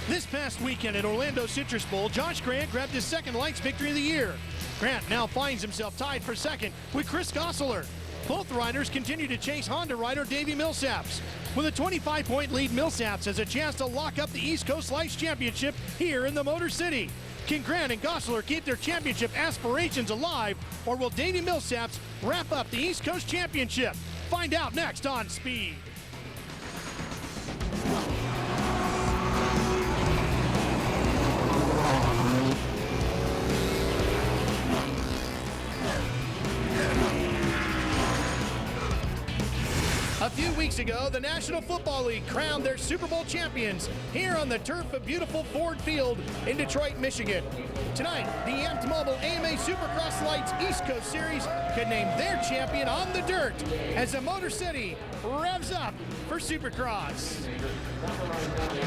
This past weekend at Orlando Citrus Bowl, Josh Grant grabbed his second lights victory of the year. Grant now finds himself tied for second with Chris Gosselaar. Both riders continue to chase Honda rider Davi Millsaps. With a 25-point lead, Millsaps has a chance to lock up the East Coast Lights Championship here in the Motor City. Can Grant and Gosselaar keep their championship aspirations alive, or will Davi Millsaps wrap up the East Coast Championship? Find out next on Speed. A few weeks ago, the National Football League crowned their Super Bowl champions here on the turf of beautiful Ford Field in Detroit, Michigan. Tonight, the Amped Mobile AMA Supercross Lights East Coast Series could name their champion on the dirt as the Motor City revs up for Supercross.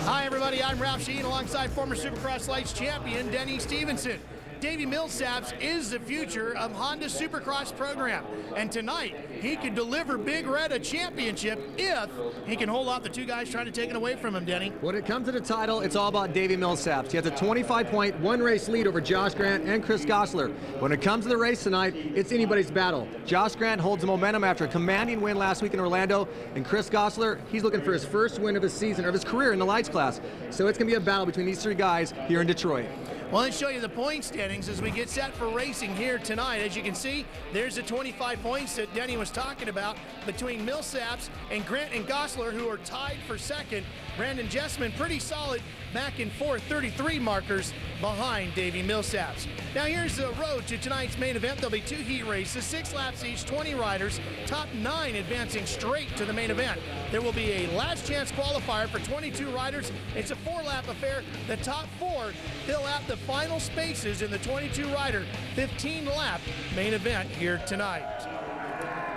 Hi everybody, I'm Ralph Sheen alongside former Supercross Lights champion Denny Stevenson. Davi Millsaps is the future of Honda's Supercross program, and tonight he could deliver Big Red a championship if he can hold off the two guys trying to take it away from him, Denny. When it comes to the title, it's all about Davi Millsaps. He has a 25-point one-race lead over Josh Grant and Chris Gosselaar. When it comes to the race tonight, it's anybody's battle. Josh Grant holds the momentum after a commanding win last week in Orlando, and Chris Gosselaar, he's looking for his first win of his season, or of his career in the lights class. So it's going to be a battle between these three guys here in Detroit. Well, let's show you the point standings as we get set for racing here tonight. As you can see, there's the 25 points that Denny was talking about between Millsaps and Grant and Gosselaar, who are tied for second. Branden Jesseman pretty solid back in fourth, 33 markers behind Davi Millsaps. Now here's the road to tonight's main event. There'll be two heat races, 6 laps each, 20 riders, top 9 advancing straight to the main event. There will be a last chance qualifier for 22 riders. It's a 4-lap affair. The top 4 fill out the final spaces in the 22-rider, 15-lap main event here tonight.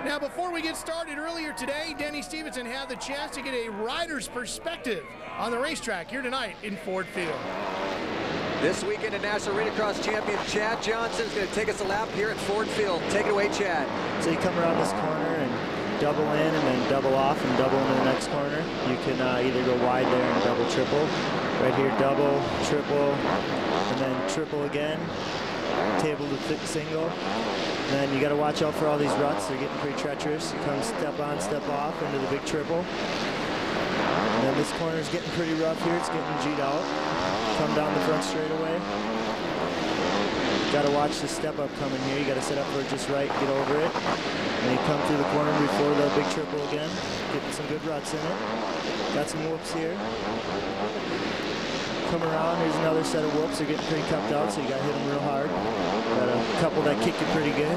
Now, before we get started, earlier today, Denny Stevenson had the chance to get a rider's perspective on the racetrack here tonight in Ford Field. This weekend, the National Rallycross champion Chad Johnson is going to take us a lap here at Ford Field. Take it away, Chad. So you come around this corner and double in and then double off and double into the next corner. You can either go wide there and double, triple. Right here, double, triple, and then triple again. Table to fit single. And then you got to watch out for all these ruts. They're getting pretty treacherous. You come step on, step off into the big triple. And then this corner is getting pretty rough here. It's getting G'd out. Come down the front straightaway. Got to watch the step up coming here. You got to set up for it just right, get over it. And you come through the corner before the big triple again. Getting some good ruts in it. Got some whoops here. Come around, here's another set of whoops. They're getting pretty cupped out, so you got to hit them real hard. Got a couple that kick you pretty good.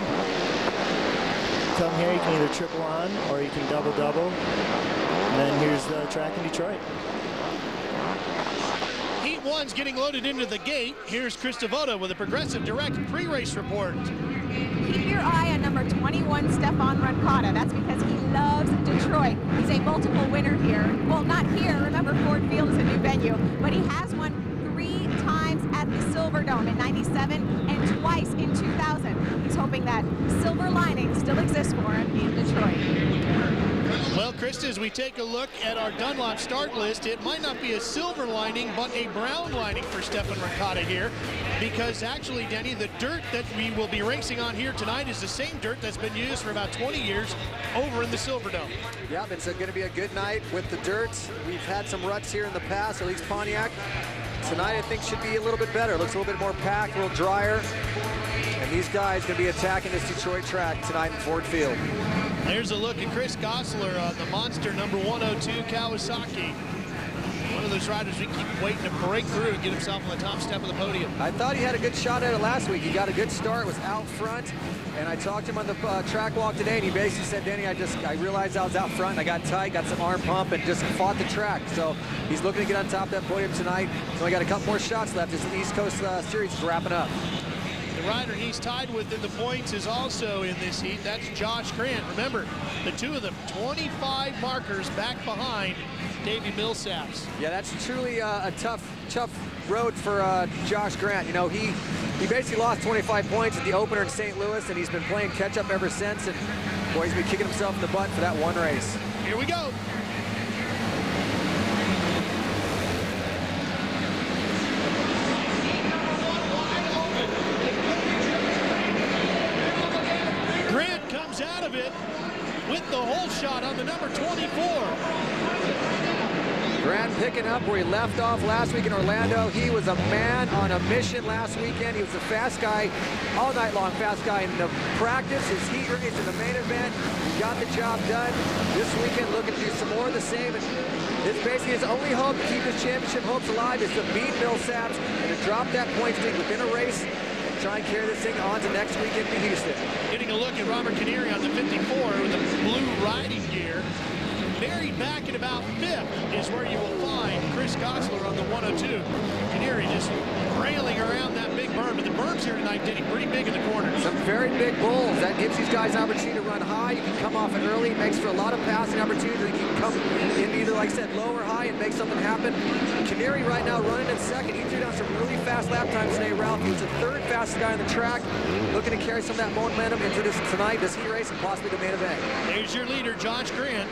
Come here, you can either triple on or you can double. And then here's the track in Detroit. Heat 1's getting loaded into the gate. Here's Chris Devoto with a Progressive Direct pre-race report. Keep your eye on number 21, Stephane Roncada. That's because he loves Detroit. He's a multiple winner here. Well, not here. Remember, Ford Field is a new venue. But he has won 3 times at the Silverdome in '97 and twice in 2000. He's hoping that silver lining still exists for him in Detroit. Well, Krista, as we take a look at our Dunlop start list, it might not be a silver lining, but a brown lining for Stephane Roncada here, because actually, Denny, the dirt that we will be racing on here tonight is the same dirt that's been used for about 20 years over in the Silverdome. Yeah, it's going to be a good night with the dirt. We've had some ruts here in the past, at least Pontiac. Tonight, I think, should be a little bit better. Looks a little bit more packed, a little drier. And these guys going to be attacking this Detroit track tonight in Ford Field. There's a look at Chris Gosselaar on the monster number 102 Kawasaki. One of those riders we keep waiting to break through and get himself on the top step of the podium. I thought he had a good shot at it last week. He got a good start, was out front, and I talked to him on the track walk today, and he basically said, Denny, I realized I was out front, and I got tight, got some arm pump, and just fought the track. So he's looking to get on top of that podium tonight. He's only got a couple more shots left as the East Coast Series is wrapping up. The rider he's tied with in the points is also in this heat. That's Josh Grant. Remember, the two of them, 25 markers back behind Davi Millsaps. Yeah, that's truly a tough road for Josh Grant. You know, he basically lost 25 points at the opener in St. Louis, and he's been playing catch-up ever since. And boy, he's been kicking himself in the butt for that one race. Here we go. it with the hole shot on the number 24. Grant picking up where he left off last week in Orlando. He was a man on a mission last weekend. He was a fast guy, all night long fast guy in the practice, his heat race in the main event. He got the job done. This weekend looking to do some more of the same. And it's basically his only hope to keep his championship hopes alive is to beat Millsaps and to drop that point streak within a race and try and carry this thing on to next weekend in Houston. Getting a look at Robert Canary on the 54 with the blue riding gear. Buried back at about 5th is where you will find Chris Gosselaar on the 102. Canary just railing around that big berm. But the berms here tonight getting pretty big in the corners. Some very big bowls. That gives these guys an opportunity to run high. You can come off it early. It makes for a lot of passing opportunities. You can come in either, like I said, low or high and make something happen. Canary right now running in second. He threw down some really fast lap times today, Ralph. He was the 3rd fastest guy on the track. Looking to carry some of that momentum into this tonight, this heat race, and possibly the main event. There's your leader, Josh Grant.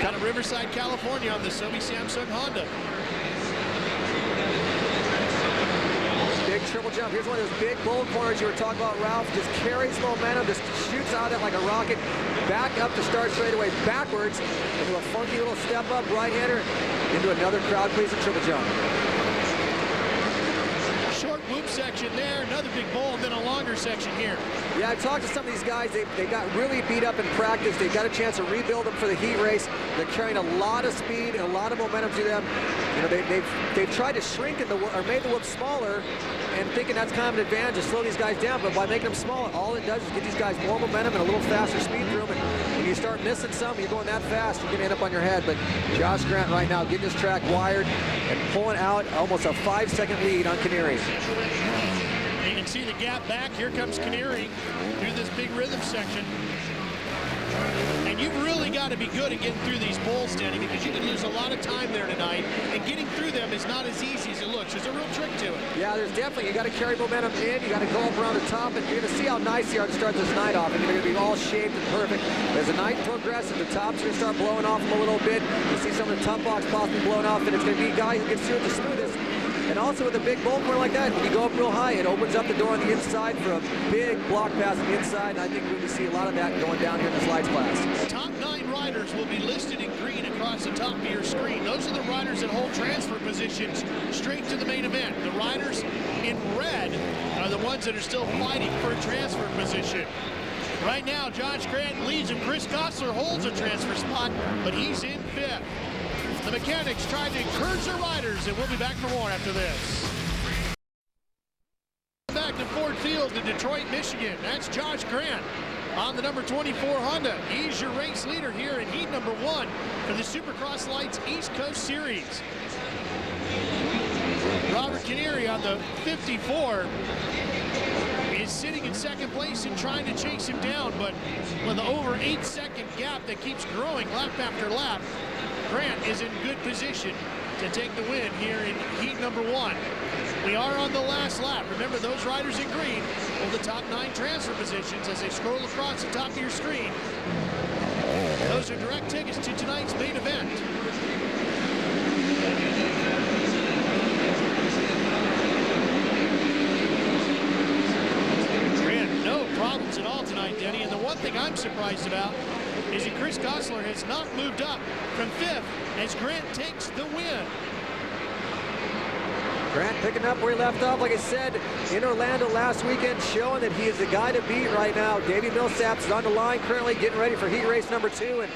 Out of Riverside, California on the Sobe Samsung Honda. Big triple jump. Here's one of those big bowl corners you were talking about, Ralph. Just carries momentum, just shoots out of it like a rocket. Back up to start straightaway, backwards into a funky little step up, right-hander, into another crowd-pleasing triple jump. Short whoop section there, another big bowl, and then a longer section here. Yeah, I talked to some of these guys. They got really beat up in practice. They got a chance to rebuild them for the heat race. They're carrying a lot of speed and a lot of momentum to them. You know, they've tried to shrink it or made the whoop smaller, and thinking that's kind of an advantage to slow these guys down. But by making them smaller, all it does is give these guys more momentum and a little faster speed through them. And when you start missing some, you're going that fast, you're going to end up on your head. But Josh Grant right now getting this track wired and pulling out almost a 5-second lead on Canary. You can see the gap back. Here comes Canary through this big rhythm section. And you've really got to be good at getting through these bowls, Denny, because you can lose a lot of time there tonight. And getting through them is not as easy as it looks. There's a real trick to it. Yeah, there's definitely, you got to carry momentum in. You got to go up around the top, and you're going to see how nice they are to start this night off. And they're going to be all shaped and perfect. As the night progresses, the top's going to start blowing off them a little bit. You see some of the top blocks possibly blowing off, and it's going to be a guy who gets through it the smoothest. And also with a big bowl corner like that, when you go up real high, it opens up the door on the inside for a big block pass on the inside. And I think we're going to see a lot of that going down here in the slides class. Top 9 riders will be listed in green across the top of your screen. Those are the riders that hold transfer positions straight to the main event. The riders in red are the ones that are still fighting for a transfer position. Right now, Josh Grant leads him. Chris Gosselaar holds a transfer spot, but he's in 5th. The mechanics trying to encourage the riders, and we'll be back for more after this. Back to Ford Field in Detroit, Michigan. That's Josh Grant on the number 24 Honda. He's your race leader here in heat number 1 for the Supercross Lights East Coast Series. Robert Canary on the 54 is sitting in 2nd place and trying to chase him down, but with an over 8-second gap that keeps growing lap after lap, Grant is in good position to take the win here in heat number 1. We are on the last lap. Remember, those riders in green hold the top 9 transfer positions as they scroll across the top of your screen. Those are direct tickets to tonight's main event. Grant, no problems at all tonight, Denny. And the one thing I'm surprised about is that Chris Gosselaar has not moved up from 5th as Grant takes the win. Grant picking up where he left off, like I said, in Orlando last weekend, showing that he is the guy to beat right now. Davi Millsaps is on the line currently, getting ready for heat race number 2, and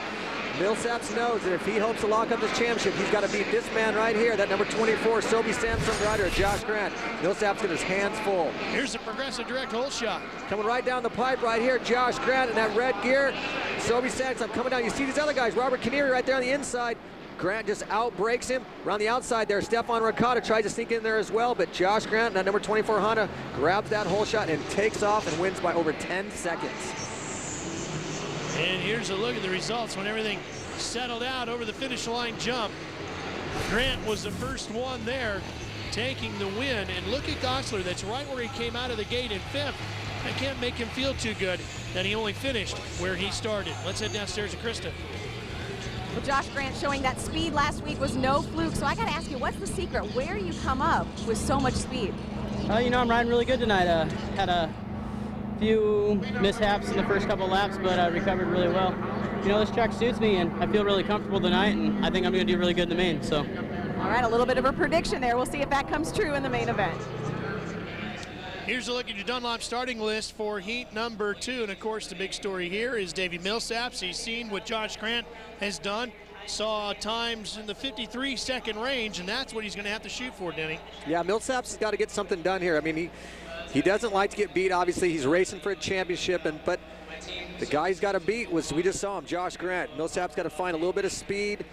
Millsaps knows that if he hopes to lock up this championship, he's got to beat this man right here, that number 24 Sobe Samsung rider, Josh Grant. Millsaps got his hands full. Here's a progressive direct hole shot. Coming right down the pipe right here, Josh Grant in that red gear. Sobe Samsung coming down. You see these other guys, Robert Canary right there on the inside. Grant just outbreaks him. Around the outside there, Stephane Roncada tries to sneak in there as well, but Josh Grant, that number 24 Honda, grabs that hole shot and takes off and wins by over 10 seconds. And here's a look at the results when everything settled out over the finish line jump. Grant was the first one there, taking the win. And look at Gosselaar, that's right where he came out of the gate in 5th. I can't make him feel too good that he only finished where he started. Let's head downstairs to Krista. Well, Josh Grant showing that speed last week was no fluke. So I got to ask you, what's the secret? Where you come up with so much speed? You know, I'm riding really good tonight. Had a few mishaps in the first couple laps, but I recovered really well. You know, this track suits me, and I feel really comfortable tonight, and I think I'm going to do really good in the main. So. All right, a little bit of a prediction there. We'll see if that comes true in the main event. Here's a look at your Dunlop starting list for heat number 2. And of course, the big story here is Davi Millsaps. He's seen what Josh Grant has done. Saw times in the 53-second range, and that's what he's going to have to shoot for, Denny. Yeah, Millsaps has got to get something done here. I mean, he doesn't like to get beat. Obviously, he's racing for a championship, but the guy he's got to beat was, we just saw him, Josh Grant. Millsaps got to find a little bit of speed.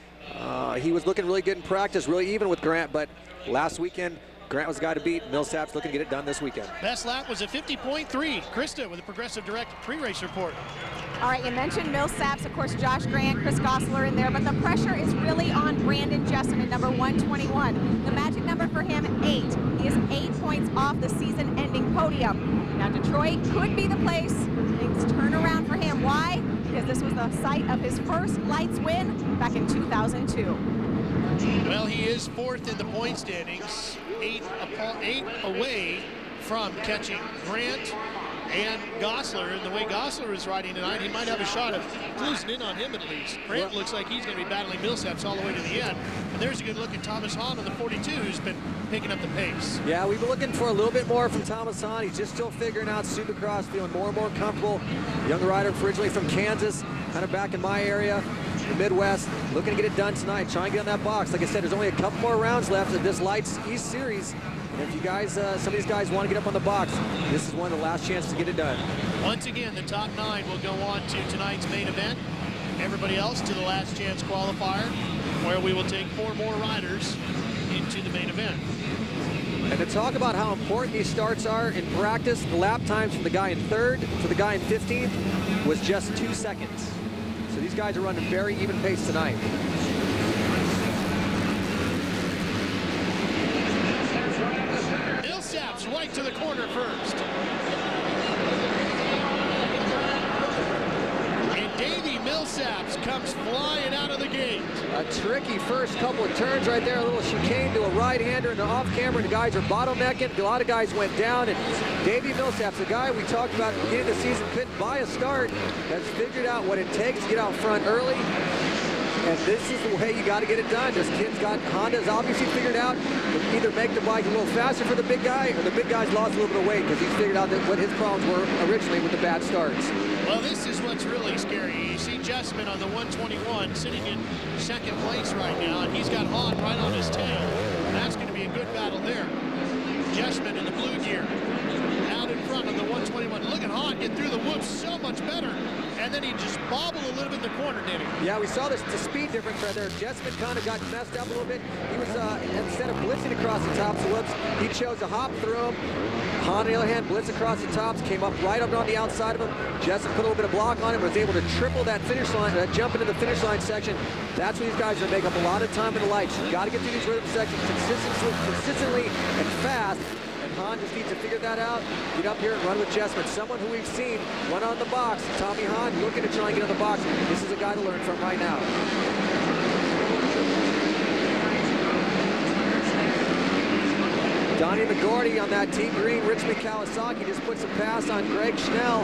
He was looking really good in practice, really even with Grant, but last weekend, Grant was the guy to beat. Millsaps looking to get it done this weekend. Best lap was a 50.3. Krista with a Progressive Direct pre-race report. All right, you mentioned Millsaps, of course, Josh Grant, Chris Gosselaar in there, but the pressure is really on Branden Jesseman, number 121. The magic number for him, 8. He is 8 points off the season-ending podium. Now, Detroit could be the place. Things turn around for him. Why? Because this was the site of his first lights win back in 2002. Well, he is 4th in the point standings, 8 away from catching Grant and Gosselaar. And the way Gosselaar is riding tonight, he might have a shot of closing in on him at least. Grant looks like he's going to be battling Millsaps all the way to the end. And there's a good look at Thomas Hahn on the 42, who's been picking up the pace. Yeah, we've been looking for a little bit more from Thomas Hahn. He's just still figuring out Supercross, feeling more and more comfortable. Young rider originally from Kansas, kind of back in my area, the Midwest, looking to get it done tonight, trying to get on that box. Like I said, there's only a couple more rounds left of this Lights East Series. And if you guys, some of these guys want to get up on the box, this is one of the last chances to get it done. Once again, the top 9 will go on to tonight's main event. Everybody else to the last chance qualifier, where we will take 4 more riders into the main event. And to talk about how important these starts are in practice, the lap times from the guy in 3rd to the guy in 15th was just 2 seconds. So these guys are running very even pace tonight. Millsaps right to the corner first. And Davi Millsaps comes flying out of the gate. A tricky first couple of turns right there, a little chicane to a right-hander and off camera, and the guys are bottlenecking. A lot of guys went down, and Davi Millsaps, the guy we talked about at the beginning of the season, couldn't buy a start, has figured out what it takes to get out front early. And this is the way you got to get it done. This kid's got, Honda's obviously figured out to either make the bike a little faster for the big guy, or the big guy's lost a little bit of weight because he's figured out that what his problems were originally with the bad starts. Well, this is what's really scary. You see Jesseman on the 121 sitting in 2nd place right now, and he's got Hahn right on his tail. That's going to be a good battle there. Jesseman in the blue gear out in front on the 121. Look at Hahn get through the whoops so much better. And then he just bobbled a little bit in the corner, did he? Yeah, we saw the speed difference right there. Jesseman kind of got messed up a little bit. He was, instead of blitzing across the tops of whoops, he chose to hop through them. Hahn, on the other hand, blitzed across the tops, came up right up on the outside of him. Jesseman put a little bit of block on him, was able to triple that finish line, jump into the finish line section. That's what these guys are going to make up a lot of time in the lights. You got to get through these rhythm sections consistently and fast. Hahn just needs to figure that out, get up here and run with Jesseman. Someone who we've seen run on the box. Tommy Hahn looking to try and get on the box. This is a guy to learn from right now. Donnie McGordy on that Team Green Richmond Kawasaki just puts a pass on Greg Schnell.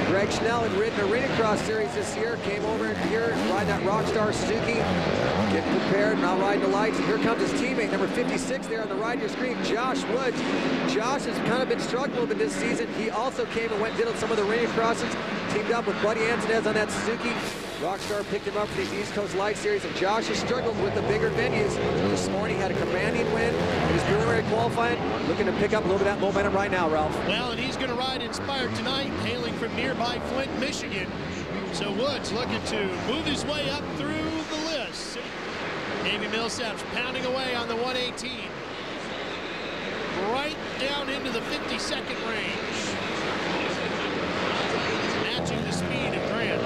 Greg Schnell had ridden Arena Cross Series this year, came over here, riding that Rockstar Suzuki, getting prepared, now riding the lights. And here comes his teammate, number 56 there on the right of your screen, Josh Woods. Josh has kind of been struggling a little bit this season. He also came and went and did some of the Arena Crosses, teamed up with Buddy Antonez on that Suzuki. Rockstar picked him up for these East Coast Light Series, and Josh has struggled with the bigger venues. This morning had a commanding win in his preliminary qualifying, looking to pick up a little bit of that momentum right now, Ralph. Well, and he's going to ride Inspired tonight, hailing from nearby Flint, Michigan. So Woods looking to move his way up through the list. Davi Millsaps pounding away on the 118. Right down into the 52nd range. Matching the speed of Grant.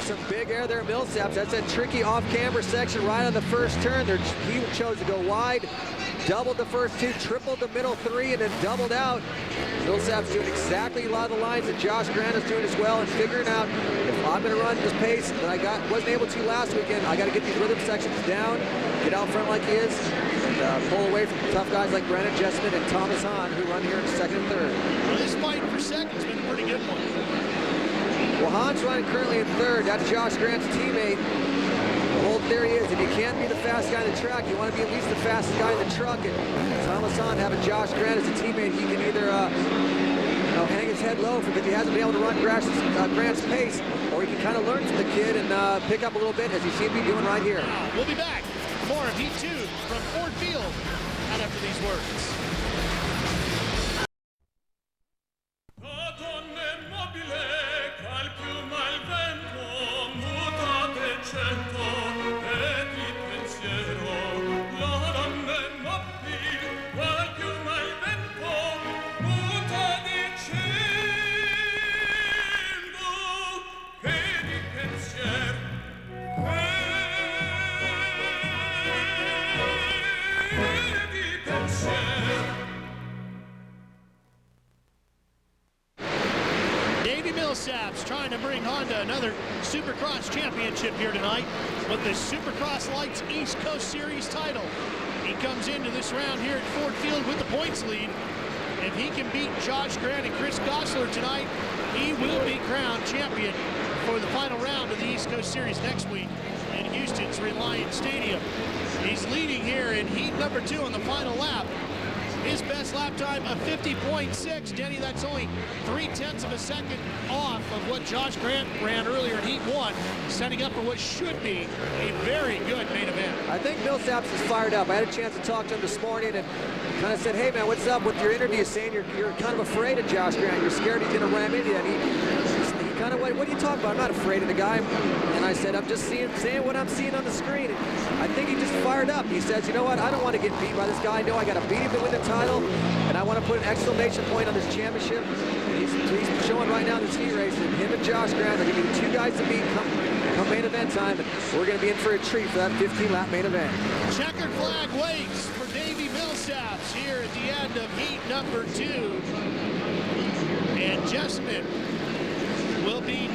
Some big air there, Millsaps. That's a tricky off-camber section right on the first turn. He chose to go wide, doubled the first 2, tripled the middle 3, and then doubled out. Millsaps doing exactly a lot of the lines that Josh Grant is doing as well, and figuring out if I'm going to run this pace that I wasn't able to last weekend, I got to get these rhythm sections down, get out front like he is. and pull away from tough guys like Branden Jesseman and Thomas Hahn, who run here in second and third. Well, this fight for second's been a pretty good one. Well, Hahn's running currently in third. That's Josh Grant's teammate. The whole theory is if you can't be the fast guy in the track, you want to be at least the fastest guy in the truck. And Thomas Hahn having Josh Grant as a teammate, he can either hang his head low if he hasn't been able to run Grant's pace, or he can kind of learn from the kid and pick up a little bit, as he seems to be doing right here. We'll be back. More of Heat 2 from Ford Field right after these words. Davi Millsaps trying to bring Honda another Supercross championship here tonight with the Supercross Lights East Coast Series title. He comes into this round here at Ford Field with the points lead. If he can beat Josh Grant and Chris Gosselaar tonight, he will be crowned champion for the final round of the East Coast Series next week in Houston's Reliant Stadium. He's leading here in heat number 2 on the final lap. His best lap time of 50.6. Denny, that's only 0.3 of a second off of what Josh Grant ran earlier in heat 1, setting up for what should be a very good main event. I think Millsaps is fired up. I had a chance to talk to him this morning and kind of said, hey man, what's up with your interview, saying you're kind of afraid of Josh Grant. You're scared he's going to ram into you. And he kind of went, what are you talking about? I'm not afraid of the guy. And I said, I'm just saying what I'm seeing on the screen. And I think he just fired up. He says, you know what, I don't want to get beat by this guy. I know I got to beat him to win the title, and I want to put an exclamation point on this championship. He's showing right now in this heat race that him and Josh Grant are going to be the 2 guys to beat come main event time. And we're going to be in for a treat for that 15-lap main event. Checkered flag waits for Davi Millsaps here at the end of heat number 2. And Jesseman will beat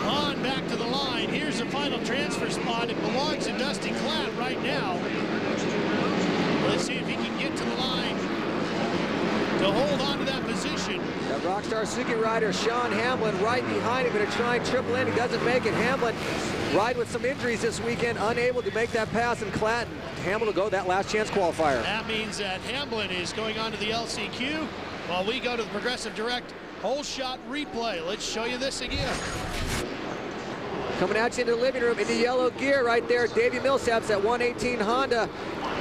Hahn back to the line. Here's the final transfer spot. It belongs to Dusty Klatt right now. Let's see if he can get to the line to hold on to that position. That Rockstar Suzuki rider, Sean Hamlin, right behind him, going to try and triple in. He doesn't make it. Hamlin riding with some injuries this weekend, unable to make that pass, and Klatt and Hamlin will go that last chance qualifier. That means that Hamlin is going on to the LCQ while we go to the Progressive Direct whole shot replay. Let's show you this again. Coming at you in the living room in the yellow gear right there, Davi Millsaps at 118 Honda.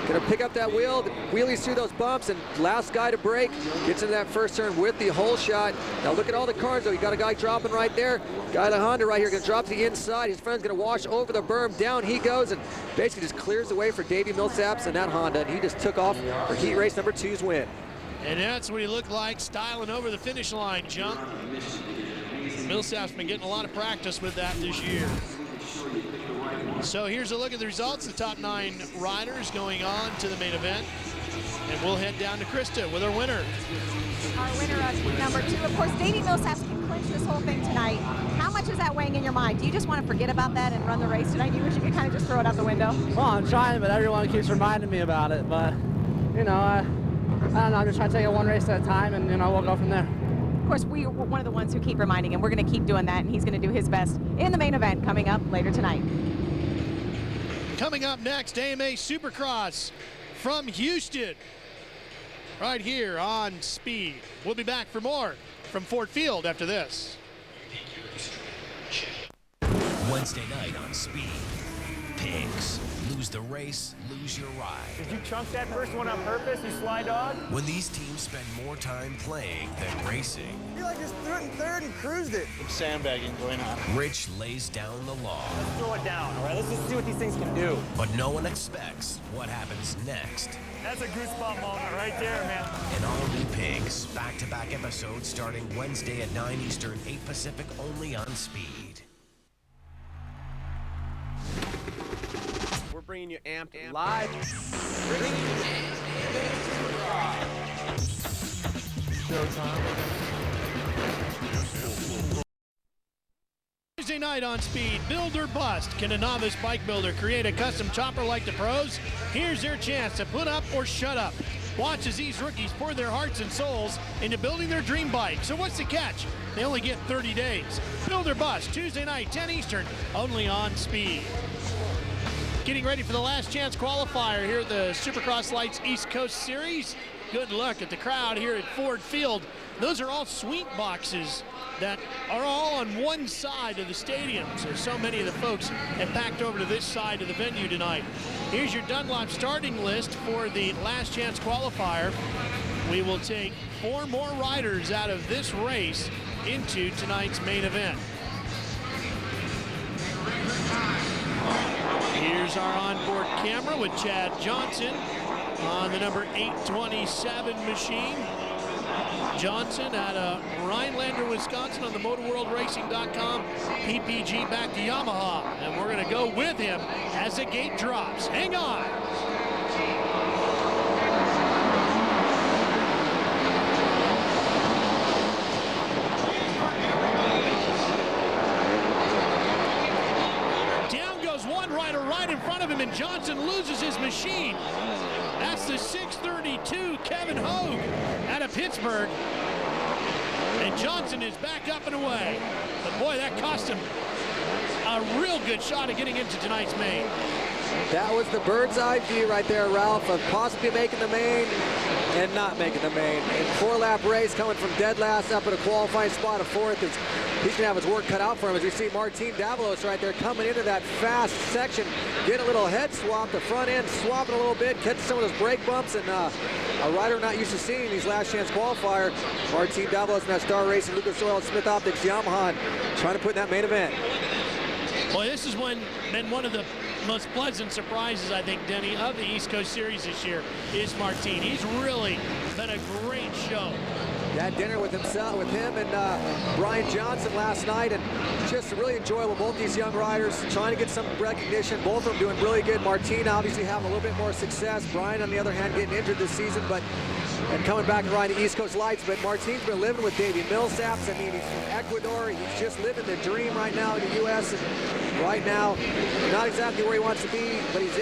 Gonna pick up that wheel, wheelies through those bumps, and last guy to break gets into that first turn with the whole shot. Now look at all the cars though. You got a guy dropping right there. Guy to Honda right here gonna drop to the inside. His friend's gonna wash over the berm. Down he goes and basically just clears the way for Davi Millsaps and that Honda. And he just took off for heat race number 2's win. And that's what he looked like, styling over the finish line jump. Millsaps been getting a lot of practice with that this year. So here's a look at the results. The top 9 riders going on to the main event. And we'll head down to Krista with our winner. Our winner of heat number 2, of course, Davi Millsaps can clinch this whole thing tonight. How much is that weighing in your mind? Do you just want to forget about that and run the race tonight? Do you wish you could kind of just throw it out the window? Well, I'm trying, but everyone keeps reminding me about it. But, you know, I don't know. I'm just trying to take it one race at a time, and, you know, we'll go from there. Of course, we're one of the ones who keep reminding him. We're going to keep doing that, and he's going to do his best in the main event coming up later tonight. Coming up next, AMA Supercross from Houston, right here on Speed. We'll be back for more from Ford Field after this. Wednesday night on Speed. Pigs. Lose the race, lose your ride. Did you chunk that first one on purpose, you sly dog? When these teams spend more time playing than racing. I feel like just threw it in third and cruised it. Some sandbagging going on. Rich lays down the law. Let's throw it down, all right? Let's just see what these things can do. But no one expects what happens next. That's a goosebump moment right there, man. In All New Pigs, back-to-back episodes starting Wednesday at 9 Eastern, 8 Pacific, only on Speed. We're bringing you amped live. Tuesday night on Speed, build or bust. Can a novice bike builder create a custom chopper like the pros? Here's their chance to put up or shut up. Watch as these rookies pour their hearts and souls into building their dream bike. So what's the catch? They only get 30 days. Build or bust, Tuesday night, 10 Eastern, only on Speed. Getting ready for the last chance qualifier here at the Supercross Lights East Coast Series. Good luck at the crowd here at Ford Field. Those are all suite boxes that are all on one side of the stadium. So many of the folks have packed over to this side of the venue tonight. Here's your Dunlop starting list for the last chance qualifier. We will take 4 more riders out of this race into tonight's main event. Here's our onboard camera with Chad Johnson on the number 827 machine. Johnson out of Rhinelander, Wisconsin on the MotoworldRacing.com PPG back to Yamaha. And we're going to go with him as the gate drops. Hang on. Down goes one rider right in front of him, and Johnson loses his machine. That's the 632 Kevin Hogue out of Pittsburgh. And Johnson is back up and away. But boy, that cost him a real good shot at getting into tonight's main. That was the bird's eye view right there, Ralph, of possibly making the main and not making the main. In 4-lap race, coming from dead last up at a qualifying spot of 4th. He's going to have his work cut out for him as we see Martin Davalos right there coming into that fast section, getting a little head swap, the front end swapping a little bit, catching some of those brake bumps, and a rider not used to seeing these last chance qualifier. Martin Davalos from that Star Racing, Lucas Oil, Smith Optics, Yamaha, trying to put in that main event. Boy, this has been one of the most pleasant surprises, I think, Denny, of the East Coast Series this year is Martin. He's really been a great show. Had dinner with him and Brian Johnson last night, and just really enjoyable. Both these young riders trying to get some recognition. Both of them doing really good. Martin obviously having a little bit more success. Brian, on the other hand, getting injured this season, and coming back and riding the East Coast Lights. But Martin's been living with Davi Millsaps. I mean, he's from Ecuador. He's just living the dream right now in the U.S. And right now, not exactly where he wants to be, but he's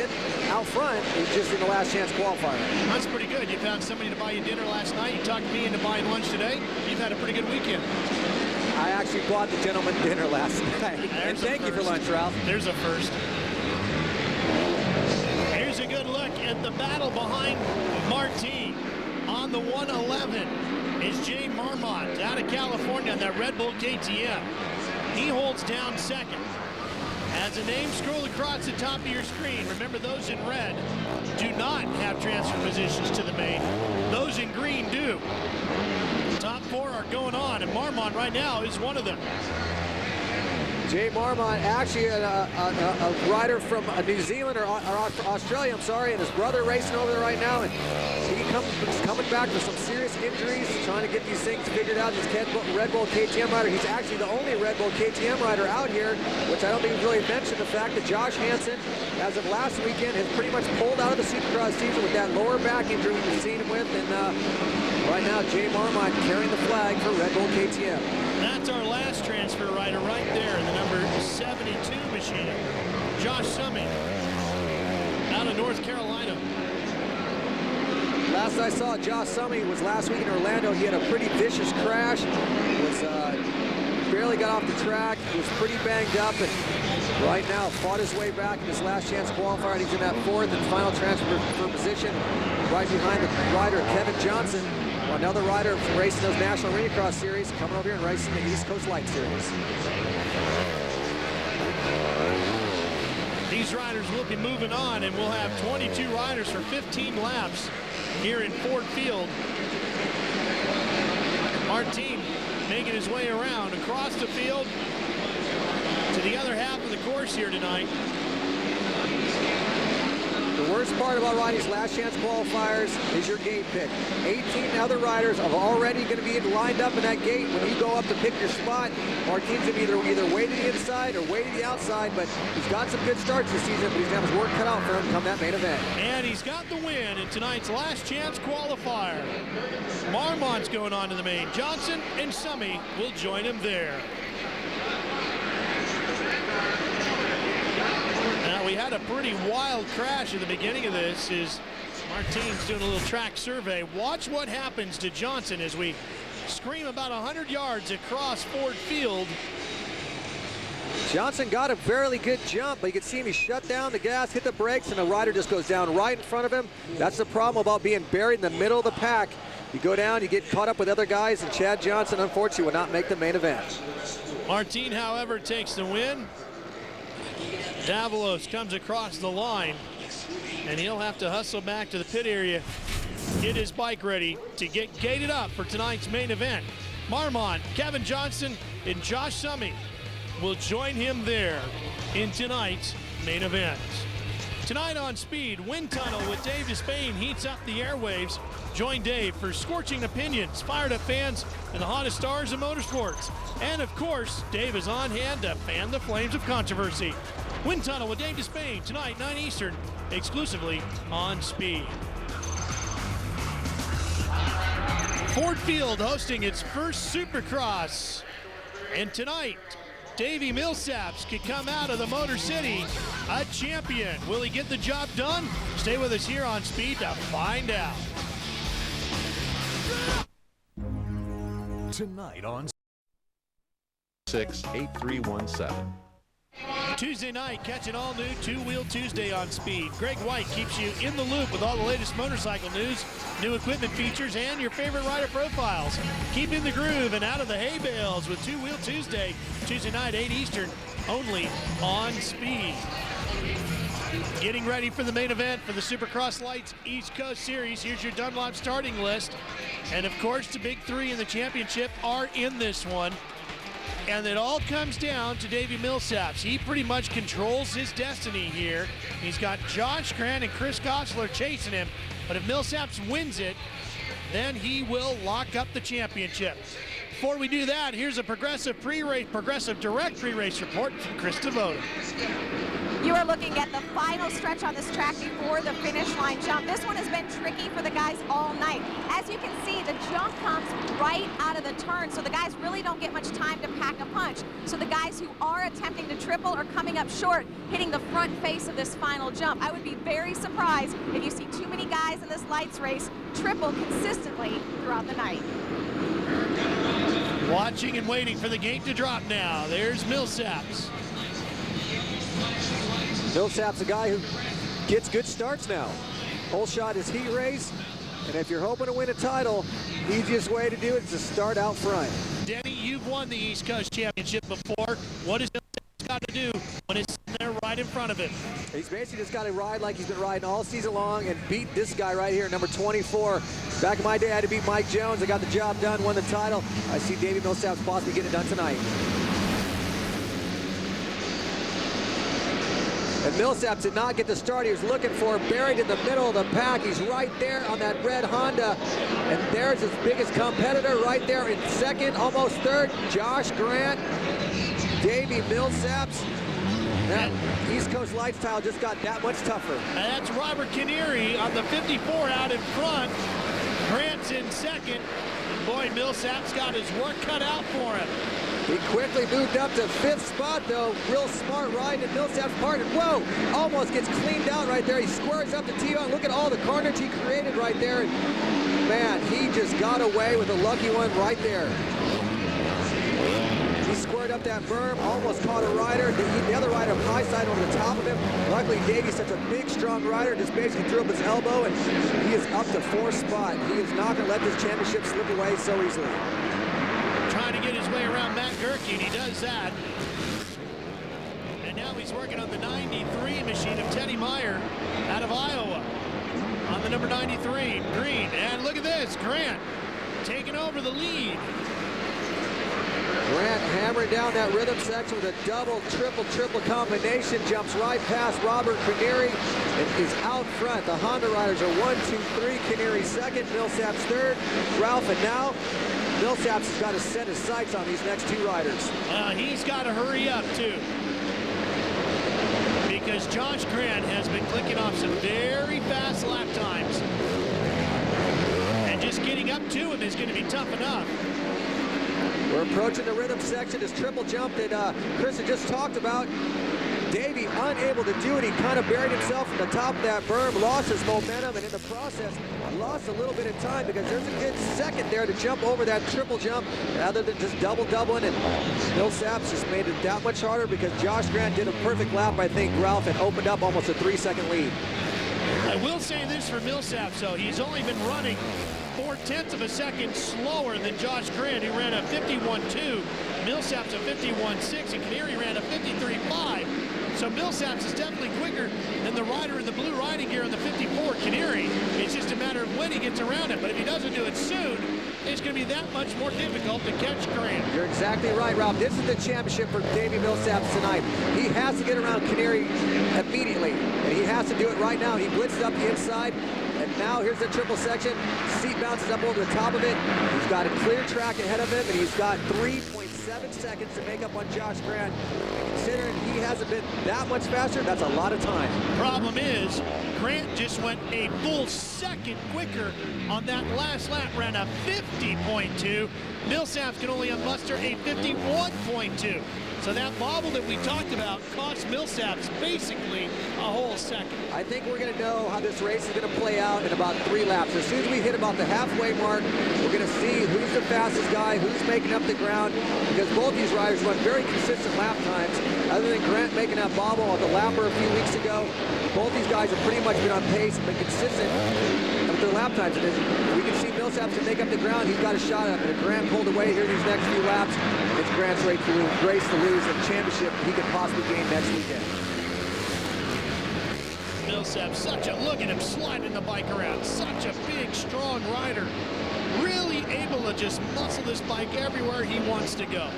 out front. He's just in the last chance qualifier. That's pretty good. You found somebody to buy you dinner last night. You talked me into buying lunch today. You've had a pretty good weekend. I actually bought the gentleman dinner last night. And thank you for lunch, Ralph. There's a first. Here's a good look at the battle behind Martin. On the 111 is Jay Marmont out of California on that Red Bull KTM. He holds down second. As a name scroll across the top of your screen, remember those in red do not have transfer positions to the main. Those in green do. The top 4 are going on, and Marmont right now is one of them. Jay Marmont, actually a rider from New Zealand or Australia, I'm sorry, and his brother racing over there right now, and he's coming back with some serious injuries, trying to get these things figured out. This Red Bull KTM rider, he's actually the only Red Bull KTM rider out here, which I don't think he's really mentioned the fact that Josh Hansen, as of last weekend, has pretty much pulled out of the Supercross season with that lower back injury we've seen him with, and right now Jay Marmont carrying the flag for Red Bull KTM. That's our last transfer rider right there in the number 72 machine. Josh Summey out of North Carolina. Last I saw Josh Summey was last week in Orlando. He had a pretty vicious crash. Barely got off the track. He was pretty banged up, and right now fought his way back in his last chance qualifier. And he's in that 4th and final transfer for position right behind the rider Kevin Johnson. Another rider from racing those National Arena Cross Series coming over here and racing the East Coast Light Series. These riders will be moving on, and we'll have 22 riders for 15 laps here in Ford Field. Martin making his way around across the field to the other half of the course here tonight. The worst part about riding these last chance qualifiers is your gate pick. 18 other riders are already going to be lined up in that gate. When you go up to pick your spot, Martin's going to be either way to the inside or way to the outside, but he's got some good starts this season, but he's going to have his work cut out for him come that main event. And he's got the win in tonight's last chance qualifier. Marmont's going on to the main. Johnson and Summey will join him there. a pretty wild crash at the beginning of this as Martin's doing a little track survey. Watch what happens to Johnson as we scream about 100 yards across Ford Field. Johnson got a fairly good jump, but you can see him, he shut down the gas, hit the brakes, and the rider just goes down right in front of him. That's the problem about being buried in the middle of the pack. You go down, you get caught up with other guys, and Chad Johnson, unfortunately, will not make the main event. Martin, however, takes the win. Davalos comes across the line, and he'll have to hustle back to the pit area, get his bike ready to get gated up for tonight's main event. Marmont, Kevin Johnson, and Josh Summey will join him there in tonight's main event. Tonight on Speed, Wind Tunnel with Dave Despain heats up the airwaves. Join Dave for scorching opinions, fired up fans, and the hottest stars of motorsports. And of course, Dave is on hand to fan the flames of controversy. Wind Tunnel with Dave Despain tonight, 9 Eastern, exclusively on Speed. Ford Field hosting its first Supercross. And tonight, Davi Millsaps could come out of the Motor City a champion. Will he get the job done? Stay with us here on Speed to find out. Tonight on 68317. Tuesday night, catch an all-new Two-Wheel Tuesday on Speed. Greg White keeps you in the loop with all the latest motorcycle news, new equipment features, and your favorite rider profiles. Keep in the groove and out of the hay bales with Two-Wheel Tuesday, Tuesday night, 8 Eastern, only on Speed. Getting ready for the main event for the Supercross Lights East Coast Series. Here's your Dunlop starting list. And of course, the big three in the championship are in this one. And it all comes down to Davi Millsaps. He pretty much controls his destiny here. He's got Josh Grant and Chris Gosselaar chasing him. But if Millsaps wins it, then he will lock up the championship. Before we do that, here's a progressive direct pre-race report from Chris Devoto. You are looking at the final stretch on this track before the finish line jump. This one has been tricky for the guys all night. As you can see, the jump comes right out of the turn, so the guys really don't get much time to pack a punch. So the guys who are attempting to triple are coming up short, hitting the front face of this final jump. I would be very surprised if you see too many guys in this lights race triple consistently throughout the night. Watching and waiting for the gate to drop now. There's Millsaps. Millsaps, a guy who gets good starts now. Whole shot is heat race, and if you're hoping to win a title, easiest way to do it is to start out front. Denny, you've won the East Coast Championship before. What does Millsaps got to do when it's there right in front of him? He's basically just got to ride like he's been riding all season long and beat this guy right here, number 24. Back in my day, I had to beat Mike Jones. I got the job done, won the title. I see Davi Millsaps possibly getting it done tonight. And Millsaps did not get the start he was looking for, buried in the middle of the pack. He's right there on that red Honda. And there's his biggest competitor right there in second, almost third, Josh Grant. Davi Millsaps. That East Coast Lights tile just got that much tougher. And that's Robert Canary on the 54 out in front. Grant's in second. And boy, Millsaps got his work cut out for him. He quickly moved up to fifth spot, though. Real smart ride, and Millsaps parted. Whoa! Almost gets cleaned out right there. He squares up the T-bone. Look at all the carnage he created right there. And man, he just got away with a lucky one right there. He squared up that berm, almost caught a rider. The other rider high side over the top of him. Luckily, Davi's such a big, strong rider, just basically threw up his elbow, and he is up to fourth spot. He is not going to let this championship slip away so easily. Trying to get his way around Matt Gerke, and he does that. And now he's working on the 93 machine of Teddy Meyer out of Iowa. On the number 93, Green. And look at this, Grant taking over the lead. Grant hammering down that rhythm section with a double, triple combination. Jumps right past Robert Canary and is out front. The Honda riders are 1, 2, 3. Canary second, Millsaps third. Ralph, and now Millsaps has got to set his sights on these next two riders. He's got to hurry up, too. Because Josh Grant has been clicking off some very fast lap times. And just getting up to him is going to be tough enough. We're approaching the rhythm section. This triple jump that Chris had just talked about. Davey unable to do it. He kind of buried himself at the top of that berm, lost his momentum, and in the process, lost a little bit of time because there's a good second there to jump over that triple jump rather than just doubling. And Millsaps just made it that much harder because Josh Grant did a perfect lap, I think, Ralph, and opened up almost a 3-second lead. I will say this for Millsaps, though. He's only been running 0.4 of a second slower than Josh Grant, who ran a 51.2. Millsaps a 51.6, and Canary ran a 53.5. So Millsaps is definitely quicker than the rider in the blue riding gear on the 54, Canary. It's just a matter of when he gets around it. But if he doesn't do it soon, it's going to be that much more difficult to catch Grant. You're exactly right, Ralph. This is the championship for Davi Millsaps tonight. He has to get around Canary immediately, and he has to do it right now. He blitzes up the inside, and now here's the triple section. Seat bounces up over the top of it. He's got a clear track ahead of him, and he's got 3.7 seconds to make up on Josh Grant. Considering he hasn't been that much faster, that's a lot of time. Problem is, Grant just went a full second quicker on that last lap, ran a 50.2. Millsaps can only muster a 51.2. So that bobble that we talked about cost Millsaps basically a whole second. I think we're going to know how this race is going to play out in about 3 laps. As soon as we hit about the halfway mark, we're going to see who's the fastest guy, who's making up the ground, because both these riders run very consistent lap times. Other than Grant making that bobble at the lapper a few weeks ago, both these guys have pretty much been on pace and been consistent with their lap times. And we can see Millsaps to make up the ground. He's got a shot at it. If Grant pulled away here these next few laps, it's Grant's race to lose the championship he could possibly gain next weekend. Millsaps, look at him sliding the bike around. Such a big, strong rider. Really able to just muscle this bike everywhere he wants to go.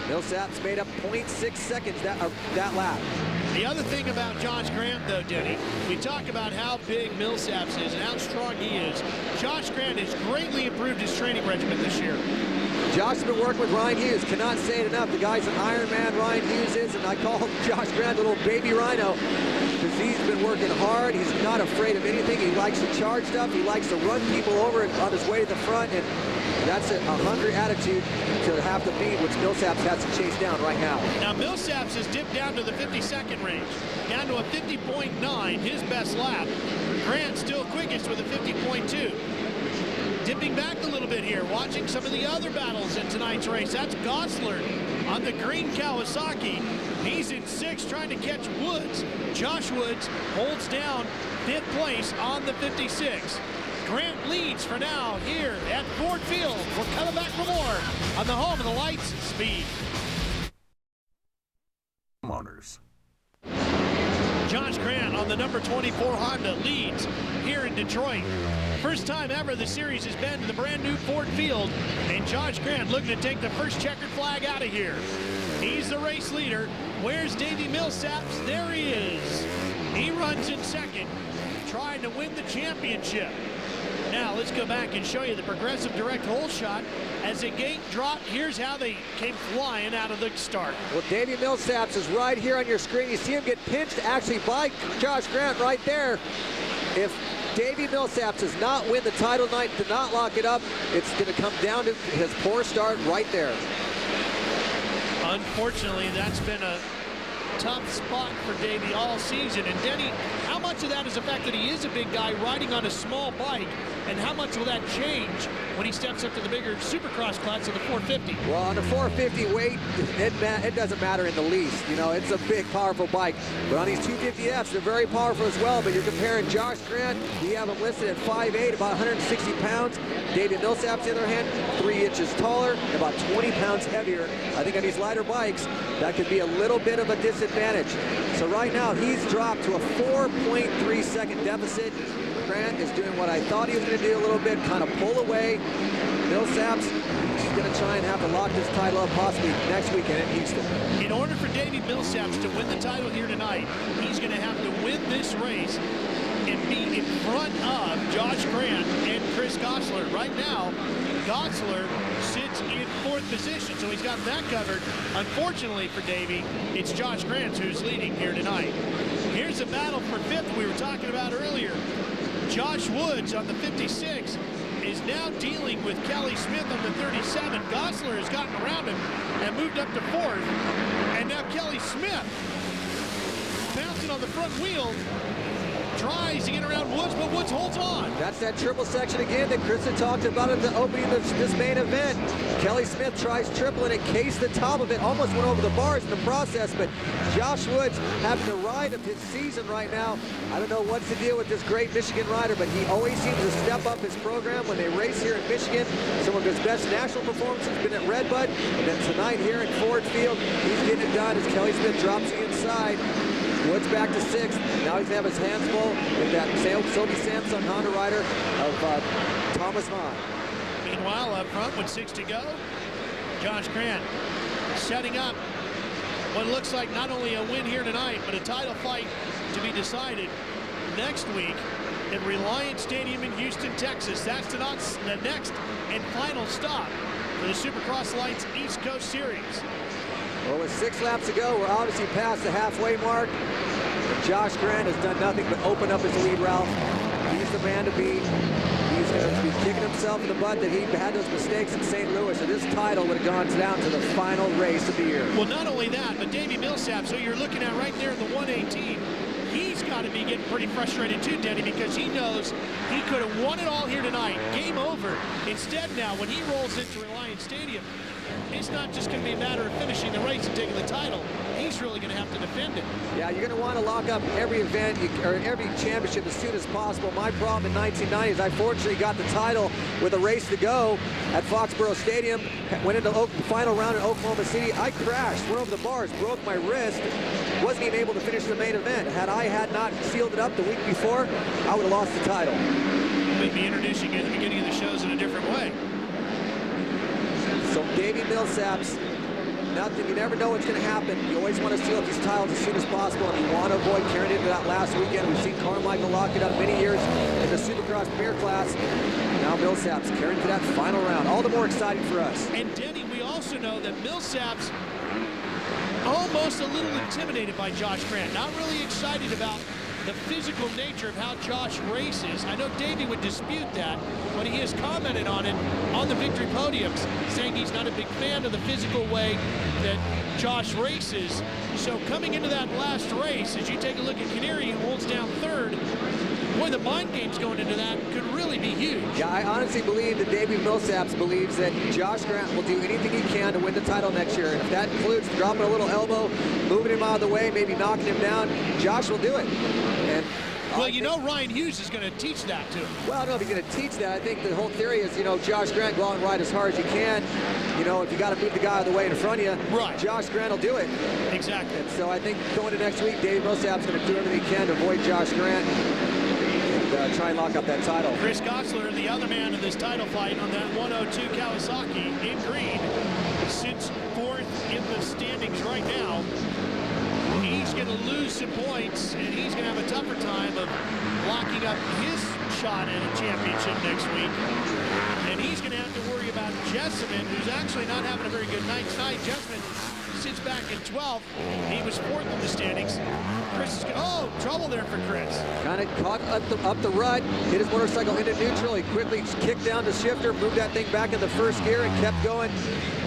Millsaps made up 0.6 seconds that lap. The other thing about Josh Grant, though, Denny, we talk about how big Millsaps is and how strong he is. Josh Grant has greatly improved his training regimen this year. Josh has been working with Ryan Hughes. Cannot say it enough. The guy's an Iron Man, Ryan Hughes is, and I call Josh Grant a little baby rhino because he's been working hard. He's not afraid of anything. He likes to charge stuff. He likes to run people over on his way to the front, and that's a hungry attitude to have to beat, which Millsaps has to chase down right now. Now, Millsaps has dipped down to the 50-second range, down to a 50.9, his best lap. Grant still quickest with a 50.2. Dipping back a little bit here, watching some of the other battles in tonight's race. That's Gosselaar on the green Kawasaki. He's in 6th trying to catch Woods. Josh Woods holds down 5th place on the 56. Grant leads for now here at Ford Field. We're coming back for more on the home of the lights speed. Homeowners. Josh Grant on the number 24 Honda leads here in Detroit. First time ever the series has been to the brand new Ford Field, and Josh Grant looking to take the first checkered flag out of here. He's the race leader. Where's Davi Millsaps? There he is. He runs in 2nd, trying to win the championship. Now let's go back and show you the progressive direct hole shot. As the gate dropped, here's how they came flying out of the start. Well, Davi Millsaps is right here on your screen. You see him get pinched actually by Josh Grant right there. If Davi Millsaps does not win the title tonight, to not lock it up, it's going to come down to his poor start right there. Unfortunately, that's been a tough spot for Davi all season. And Denny, how much of that is the fact that he is a big guy riding on a small bike, and how much will that change when he steps up to the bigger Supercross class of the 450? Well, on the 450 weight, it doesn't matter in the least. You know, it's a big, powerful bike. But on these 250Fs, they're very powerful as well. But you're comparing Josh Grant, we have him listed at 5'8", about 160 pounds. Davi Millsaps, on the other hand, 3 inches taller, and about 20 pounds heavier. I think on these lighter bikes, that could be a little bit of a disadvantage. So right now, he's dropped to a 4.3 second deficit. Grant is doing what I thought he was going to do a little bit, kind of pull away. Millsaps is going to try and have to lock this title up possibly next weekend in Houston. In order for Davi Millsaps to win the title here tonight, he's going to have to win this race and be in front of Josh Grant and Chris Gosselaar. Right now, Gosselaar sits in 4th position, so he's got that covered. Unfortunately for Davi, it's Josh Grant who's leading here tonight. Here's a battle for 5th we were talking about earlier. Josh Woods on the 56 is now dealing with Kelly Smith on the 37. Gosselaar has gotten around him and moved up to 4th. And now Kelly Smith on the front wheel. Tries to get around Woods, but Woods holds on. That's that triple section again that Chris had talked about at the opening of this main event. Kelly Smith tries triple and it cased the top of it, almost went over the bars in the process, but Josh Woods having the ride of his season right now. I don't know what's the deal with this great Michigan rider, but he always seems to step up his program when they race here in Michigan. Some of his best national performances have been at Redbud, and then tonight here in Ford Field, he's getting it done as Kelly Smith drops the inside. Woods back to 6th. Now he's going to have his hands full with that Sobe Samsung Honda rider of Thomas Hahn. Meanwhile, up front with 6 to go, Josh Grant setting up what looks like not only a win here tonight, but a title fight to be decided next week at Reliant Stadium in Houston, Texas. That's tonight's the next and final stop for the Supercross Lights East Coast Series. Well, with 6 laps to go, we're obviously past the halfway mark. And Josh Grant has done nothing but open up his lead route. He's the man to beat. He's going to be kicking himself in the butt that he had those mistakes in St. Louis, and this title would have gone down to the final race of the year. Well, not only that, but Davi Millsaps, who you're looking at right there in the 118, he's got to be getting pretty frustrated too, Denny, because he knows he could have won it all here tonight. Game over. Instead now, when he rolls into Reliant Stadium, it's not just going to be a matter of finishing the race and taking the title. He's really going to have to defend it. Yeah, you're going to want to lock up every event or every championship as soon as possible. My problem in 1990 is I fortunately got the title with a race to go at Foxborough Stadium. Went into the final round in Oklahoma City. I crashed, went over the bars, broke my wrist. Wasn't even able to finish the main event. Had not sealed it up the week before, I would have lost the title. We'd be introducing you at the beginning of the shows in a different way. So Davi Millsaps, nothing, you never know what's going to happen. You always want to seal up these titles as soon as possible, and you want to avoid carrying into that last weekend. We've seen Carmichael lock it up many years in the Supercross Premier class. Now Millsaps carrying to that final round. All the more exciting for us. And Denny, we also know that Millsaps almost a little intimidated by Josh Grant. Not really excited about the physical nature of how Josh races. I know Davey would dispute that, but he has commented on it on the victory podiums, saying he's not a big fan of the physical way that Josh races. So coming into that last race, as you take a look at Canary, who holds down 3rd, boy, the mind games going into that could really be huge. Yeah, I honestly believe that Davi Millsaps believes that Josh Grant will do anything he can to win the title next year. And if that includes dropping a little elbow, moving him out of the way, maybe knocking him down, Josh will do it. And well, you know Ryan Hughes is going to teach that to him. Well, I don't know if he's going to teach that. I think the whole theory is, you know, Josh Grant, go out and ride as hard as you can. You know, if you got to move the guy out of the way in front of you, right, Josh Grant will do it. Exactly. And so I think going to next week, Davi Millsaps is going to do everything he can to avoid Josh Grant and try and lock up that title. Chris Gosselaar, the other man in this title fight on that 102 Kawasaki in green, sits 4th in the standings right now. He's going to lose some points, and he's going to have a tougher time of locking up his shot at a championship next week. And he's going to have to worry about Jesseman, who's actually not having a very good night tonight. Jesseman sits back in 12th. He was 4th in the standings. Chris is trouble there for Chris. Kind of caught up the rut, hit his motorcycle into neutral. He quickly kicked down the shifter, moved that thing back in the first gear and kept going,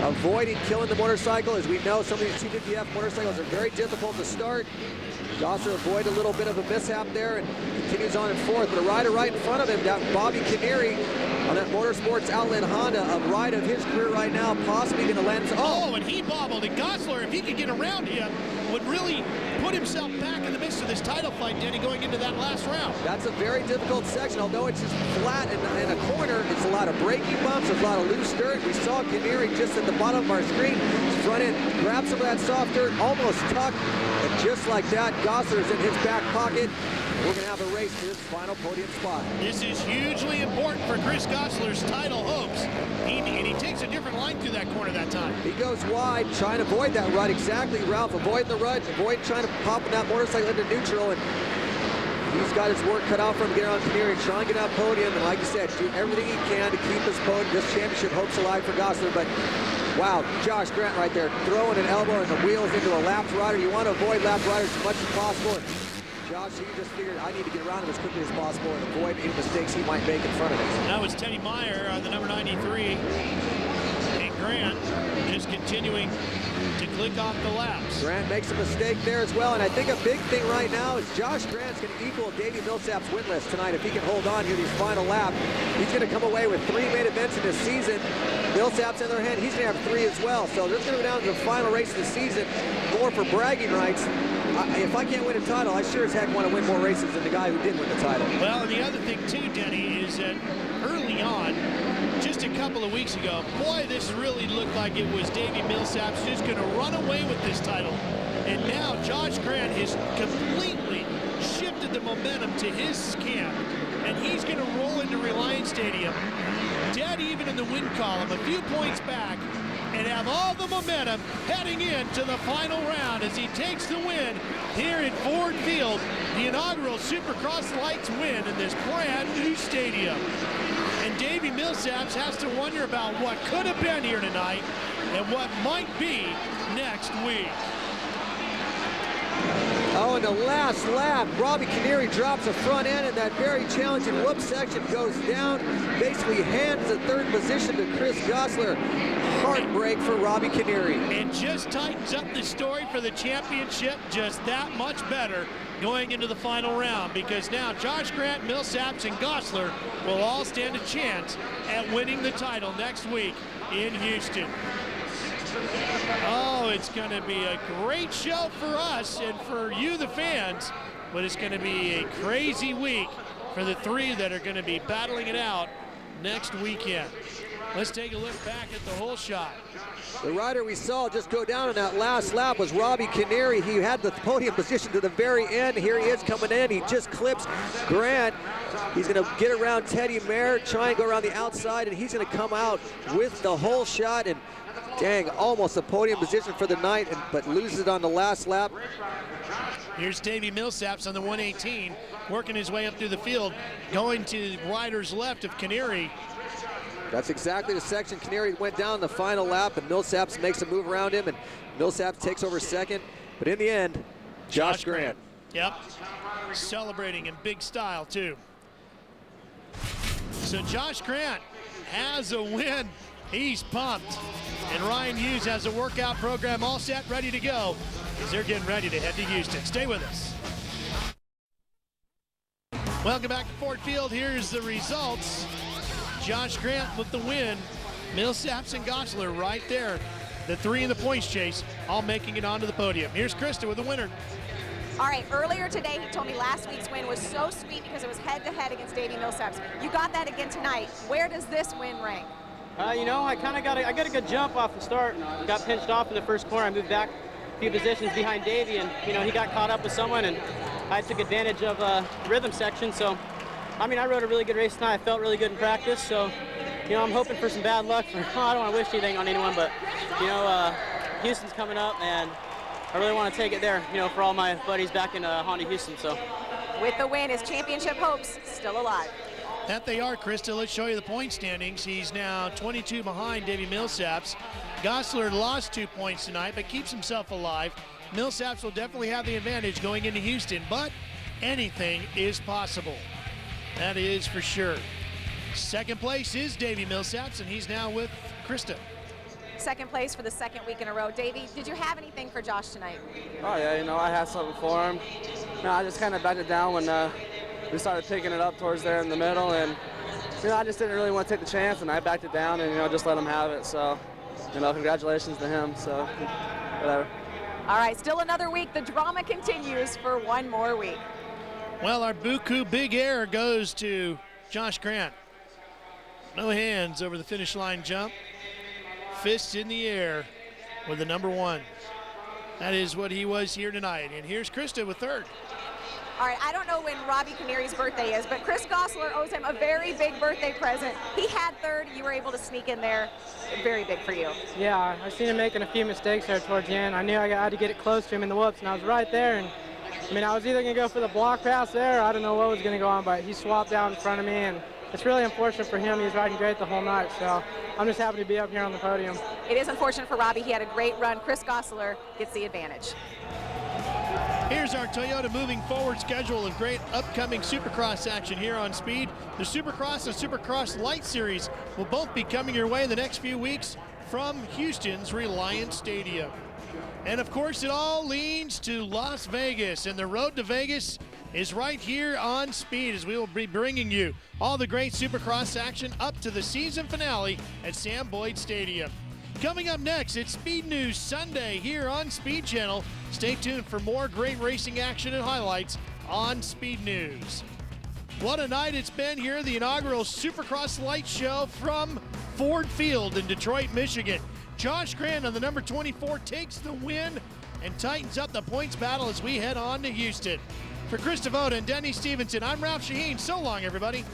avoiding killing the motorcycle. As we know, some of these 250F motorcycles are very difficult to start. Gosselaar avoided a little bit of a mishap there and continues on in 4th. But a rider right in front of him, that Bobby Canary on that Motorsports Outlet Honda, a ride of his career right now, possibly going to land. And he bobbled. And Gosselaar, if he could get around him, would really put himself back in the midst of this title fight, Denny, going into that last round. That's a very difficult section. Although it's just flat in a corner, it's a lot of braking bumps, there's a lot of loose dirt. We saw Canary just at the bottom of our screen, front end, grab some of that soft dirt, almost tucked, and just like that, Gosselaar's in his back pocket. We're going to have a race to his final podium spot. This is hugely important for Chris Gosselaar's title hopes. And he takes a different line through that corner that time. He goes wide, trying to avoid that rut. Exactly, Ralph, avoiding the rut, avoid trying to pop that motorcycle into neutral. And he's got his work cut out for him to get on Canary, try and get on podium. And like you said, do everything he can to keep his podium, this championship hopes alive for Gosselaar. But wow, Josh Grant right there, throwing an elbow and the wheels into a lapped rider. You want to avoid lapped riders as much as possible. And Josh, he just figured, I need to get around him as quickly as possible and avoid any mistakes he might make in front of him. That was Teddy Meyer, the number 93. And Grant just continuing to click off the laps. Grant makes a mistake there as well, and I think a big thing right now is Josh Grant's going to equal Davi Millsaps' win list tonight if he can hold on here these final laps. He's going to come away with 3 main events in this season. Millsaps, on the other hand, he's going to have 3 as well. So they're going to go down to the final race of the season, more for bragging rights. If I can't win a title, I sure as heck want to win more races than the guy who did win the title. Well, and the other thing too, Denny, is that early on, just a couple of weeks ago, boy, this really looked like it was Davi Millsaps just going to run away with this title. And now Josh Grant has completely shifted the momentum to his camp, and he's going to roll into Reliance Stadium, dead even in the win column, a few points back, and have all the momentum heading into the final round as he takes the win here at Ford Field, the inaugural Supercross Lights win in this brand new stadium. And Davi Millsaps has to wonder about what could have been here tonight and what might be next week. Oh, in the last lap, Robbie Canary drops the front end, and that very challenging whoop section goes down. Basically hands the 3rd position to Chris Gosselaar. Heartbreak for Robbie Canary. It just tightens up the story for the championship just that much better going into the final round, because now Josh Grant, Millsaps, and Gosselaar will all stand a chance at winning the title next week in Houston. Oh, it's going to be a great show for us and for you, the fans, but it's going to be a crazy week for the 3 that are going to be battling it out next weekend. Let's take a look back at the whole shot. The rider we saw just go down in that last lap was Robbie Canary. He had the podium position to the very end. Here he is coming in. He just clips Grant. He's going to get around Teddy Mayer, try and go around the outside, and he's going to come out with the whole shot. And dang, almost a podium position for the night, but loses it on the last lap. Here's Davi Millsaps on the 118, working his way up through the field, going to the rider's left of Canary. That's exactly the section Canary went down the final lap, and Millsaps makes a move around him, and Millsaps takes over 2nd. But in the end, Josh Grant. Yep, celebrating in big style too. So Josh Grant has a win. He's pumped. And Ryan Hughes has a workout program all set, ready to go, as they're getting ready to head to Houston. Stay with us. Welcome back to Ford Field. Here's the results. Josh Grant with the win. Millsaps and Gosselaar right there. The 3 in the points chase, all making it onto the podium. Here's Krista with the winner. All right, earlier today, he told me last week's win was so sweet because it was head-to-head against Davi Millsaps. You got that again tonight. Where does this win rank? You know, I got a good jump off the start. Got pinched off in the first corner. I moved back a few positions behind Davi, and you know, he got caught up with someone, and I took advantage of the rhythm section. So, I mean, I rode a really good race tonight. I felt really good in practice. So, you know, I'm hoping for some bad luck. I don't want to wish anything on anyone, but you know, Houston's coming up, and I really want to take it there. You know, for all my buddies back in Honda Houston. So, with the win, his championship hopes still alive. That they are, Krista. Let's show you the point standings. He's now 22 behind Davi Millsaps. Gosselaar lost 2 points tonight, but keeps himself alive. Millsaps will definitely have the advantage going into Houston, but anything is possible. That is for sure. 2nd place is Davi Millsaps, and he's now with Krista. 2nd place for the 2nd week in a row. Davi, did you have anything for Josh tonight? Oh yeah, you know, I had something for him. No, I just kind of backed it down when we started picking it up towards there in the middle, and you know, I just didn't really want to take the chance, and I backed it down, and you know, just let him have it. So, you know, congratulations to him. So, whatever. All right, still another week. The drama continues for one more week. Well, our Buku Big Air goes to Josh Grant. No hands over the finish line jump. Fists in the air with the number 1. That is what he was here tonight. And here's Krista with 3rd. All right, I don't know when Robbie Canary's birthday is, but Chris Gosselaar owes him a very big birthday present. He had 3rd. You were able to sneak in there. Very big for you. Yeah, I seen him making a few mistakes there towards the end. I knew I had to get it close to him in the whoops, and I was right there. And I mean, I was either going to go for the block pass there, or I don't know what was going to go on, but he swapped down in front of me, and it's really unfortunate for him. He was riding great the whole night, so I'm just happy to be up here on the podium. It is unfortunate for Robbie. He had a great run. Chris Gosselaar gets the advantage. Here's our Toyota moving forward schedule of great upcoming Supercross action here on Speed. The Supercross and Supercross Light Series will both be coming your way in the next few weeks from Houston's Reliance Stadium. And of course, it all leads to Las Vegas, and the road to Vegas is right here on Speed, as we will be bringing you all the great Supercross action up to the season finale at Sam Boyd Stadium. Coming up next, it's Speed News Sunday here on Speed Channel. Stay tuned for more great racing action and highlights on Speed News. What a night it's been here, the inaugural Supercross Light Show from Ford Field in Detroit, Michigan. Josh Grant on the number 24 takes the win and tightens up the points battle as we head on to Houston. For Chris Devoda and Denny Stevenson, I'm Ralph Shaheen. So long, everybody.